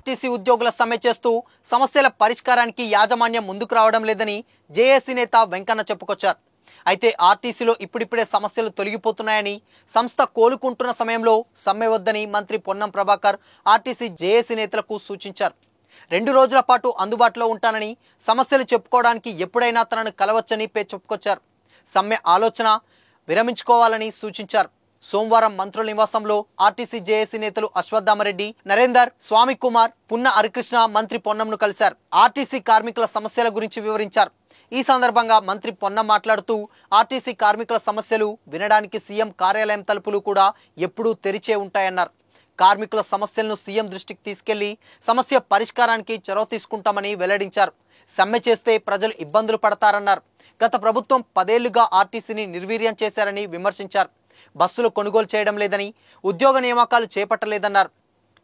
RTC ఉద్యోగుల సమ్మె చేస్తూ సమస్యల పరిష్కారానికి యాజమాన్యం ముందుకు రావడం లేదని జేఏసీ నేత వెంకన్న చెప్పుకొచ్చారు. అయితే ఆర్టీసీలో ఇప్పుడిప్పుడే సమస్యలు తొలగిపోతున్నాయని, సంస్థ కోలుకుంటున్న సమయంలో సమ్మె వద్దని మంత్రి పొన్నం ప్రభాకర్ ఆర్టీసీ జేఏసీ నేతలకు సూచించారు. 2 రోజుల పాటు అందుబాటులో ఉంటానని, సమస్యలు చెప్పుకోవడానికి ఎప్పుడైనా తనను కలవచ్చని చెప్పుకొచ్చారు. సమ్మె ఆలోచన విరమించుకోవాలని సూచించారు. సోమవారం మంత్రుల నివాసంలో ఆర్టీసీ జేఏసీ నేతలు అశ్వత్థామరెడ్డి, నరేందర్, స్వామి కుమార్, పున్న హరికృష్ణ మంత్రి పొన్నంను కలిశారు. ఆర్టీసీ కార్మికుల సమస్యల గురించి వివరించారు. ఈ సందర్భంగా మంత్రి పొన్నం మాట్లాడుతూ ఆర్టీసీ కార్మికుల సమస్యలు వినడానికి సీఎం కార్యాలయం తలుపులు కూడా ఎప్పుడూ తెరిచే ఉంటాయన్నారు. కార్మికుల సమస్యలను సీఎం దృష్టికి తీసుకెళ్లి సమస్య పరిష్కారానికి చొరవ తీసుకుంటామని వెల్లడించారు. సమ్మె చేస్తే ప్రజలు ఇబ్బందులు పడతారన్నారు. గత ప్రభుత్వం 10 ఏళ్లుగా ఆర్టీసీని నిర్వీర్యం చేశారని విమర్శించారు. బస్సులు కొనుగోలు చేయడం లేదని, ఉద్యోగ నియామకాలు చేపట్టలేదన్నారు.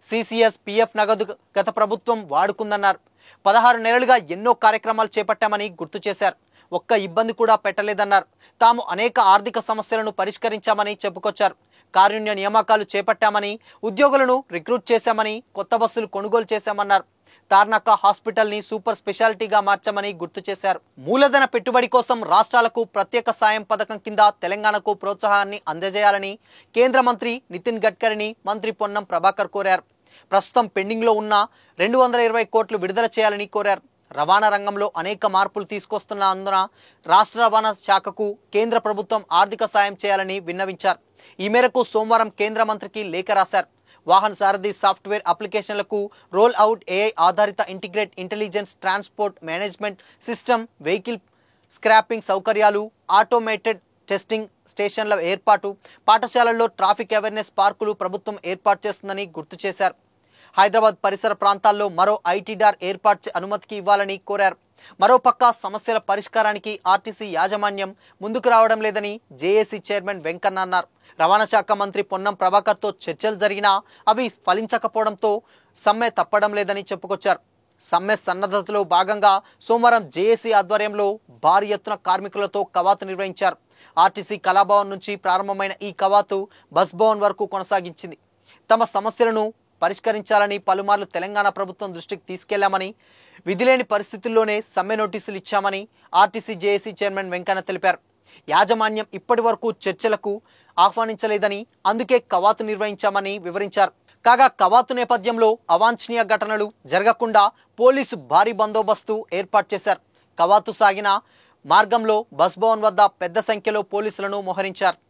సిసిఎస్, పిఎఫ్ నగదు గత ప్రభుత్వం వాడుకుందన్నారు. 16 నెలలుగా ఎన్నో కార్యక్రమాలు చేపట్టామని గుర్తు చేశారు. ఒక్క ఇబ్బంది కూడా పెట్టలేదన్నారు. తాము అనేక ఆర్థిక సమస్యలను పరిష్కరించామని చెప్పుకొచ్చారు. కారుణ్య నియామకాలు చేపట్టామని, ఉద్యోగులను రిక్రూట్ చేశామని, కొత్త బస్సులు కొనుగోలు చేశామన్నారు. తార్నాక హాస్పిటల్ని సూపర్ స్పెషాలిటీగా మార్చామని గుర్తు చేశారు. మూలధన పెట్టుబడి కోసం రాష్ట్రాలకు ప్రత్యేక సాయం పథకం కింద తెలంగాణకు ప్రోత్సాహాన్ని అందజేయాలని కేంద్ర మంత్రి నితిన్ గడ్కరీని మంత్రి పొన్నం ప్రభాకర్ కోరారు. ప్రస్తుతం పెండింగ్లో ఉన్న 220 కోట్లు విడుదల చేయాలని కోరారు. రవాణా రంగంలో అనేక మార్పులు తీసుకొస్తున్నందున రాష్ట్ర రవాణా శాఖకు కేంద్ర ప్రభుత్వం ఆర్థిక సాయం చేయాలని విన్నవించారు. ఈ మేరకు సోమవారం కేంద్ర మంత్రికి లేఖ రాశారు. వాహన సారథి సాఫ్ట్వేర్ అప్లికేషన్లకు రోల్ అవుట్, ఏఐ ఆధారిత integrate intelligence transport management system, vehicle scrapping సౌకర్యాలు, ఆటోమేటెడ్ టెస్టింగ్ స్టేషన్ల ఏర్పాటు, పాఠశాలల్లో ట్రాఫిక్ అవేర్నెస్ పార్కులు ప్రభుత్వం ఏర్పాటు చేస్తుందని గుర్తు చేశారు. హైదరాబాద్ పరిసర ప్రాంతాల్లో మరో ఐటీడార్ ఏర్పాటు అనుమతికి ఇవ్వాలని కోరారు. మరోపక్క సమస్యల పరిష్కారానికి ఆర్టీసీ యాజమాన్యం ముందుకు రావడం లేదని జేఏసీ చైర్మన్ వెంకన్న అన్నారు. రవాణా శాఖ మంత్రి పొన్నం ప్రభాకర్తో చర్చలు జరిగినా అవి ఫలించకపోవడంతో సమ్మె తప్పడం లేదని చెప్పుకొచ్చారు. సమ్మె సన్నద్ధతలో భాగంగా సోమవారం జేఏసీ ఆధ్వర్యంలో భారీ ఎత్తున కార్మికులతో కవాతు నిర్వహించారు. ఆర్టీసీ కళాభవన్ నుంచి ప్రారంభమైన ఈ కవాతు బస్ భవన్ వరకు కొనసాగించింది. తమ సమస్యలను పరిష్కరించాలని పలుమార్లు తెలంగాణ ప్రభుత్వం దృష్టికి తీసుకెళ్లామని, విధిలేని పరిస్థితుల్లోనే సమ్మె నోటీసులు ఇచ్చామని ఆర్టీసీ జేఏసీ చైర్మన్ వెంకన్న తెలిపారు. యాజమాన్యం ఇప్పటి వరకు చర్చలకు ఆహ్వానించలేదని, అందుకే కవాతు నిర్వహించామని వివరించారు. కాగా కవాతు నేపథ్యంలో అవాంఛనీయ ఘటనలు జరగకుండా పోలీసు భారీ బందోబస్తు ఏర్పాటు చేశారు. కవాతు సాగిన మార్గంలో బస్ భవన్ వద్ద పెద్ద సంఖ్యలో పోలీసులను మోహరించారు.